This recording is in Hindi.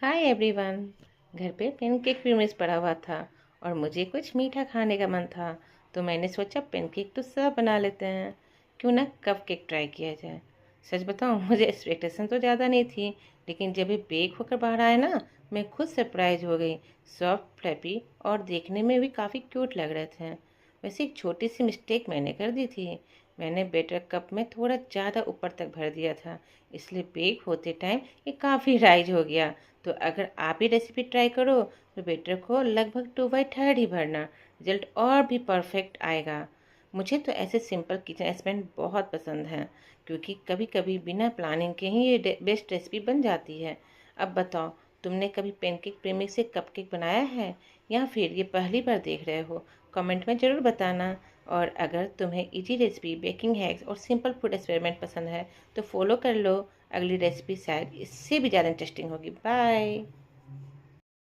Hi everyone. घर पे पेनकेक प्रीमिक्स पड़ा हुआ था और मुझे कुछ मीठा खाने का मन था, तो मैंने सोचा पेनकेक तो सब बना लेते हैं, क्यों ना कप केक ट्राई किया जाए। सच बताऊं, मुझे एक्सपेक्टेशन तो ज़्यादा नहीं थी, लेकिन जब ये बेक होकर बाहर आया ना, मैं खुद सरप्राइज हो गई। सॉफ्ट फ्लैपी और देखने में भी काफ़ी क्यूट लग रहे थे। वैसे एक छोटी सी मिस्टेक मैंने कर दी थी। मैंने बेटर कप में थोड़ा ज़्यादा ऊपर तक भर दिया था, इसलिए बेक होते टाइम ये काफ़ी राइज हो गया। तो अगर आप ये रेसिपी ट्राई करो तो बेटर को लगभग 2/3 ही भरना, रिजल्ट और भी परफेक्ट आएगा। मुझे तो ऐसे सिंपल किचन एक्सपेरिमेंट बहुत पसंद हैं, क्योंकि कभी कभी बिना प्लानिंग के ही ये बेस्ट रेसिपी बन जाती है। अब बताओ, तुमने कभी पेनकेक प्रेमिक्स से कपकेक बनाया है या फिर ये पहली बार देख रहे हो? कमेंट में ज़रूर बताना। और अगर तुम्हें इजी रेसिपी, बेकिंग हैक्स और सिंपल फूड एक्सपेरिमेंट पसंद है तो फॉलो कर लो। अगली रेसिपी शायद इससे भी ज़्यादा इंटरेस्टिंग होगी। बाय।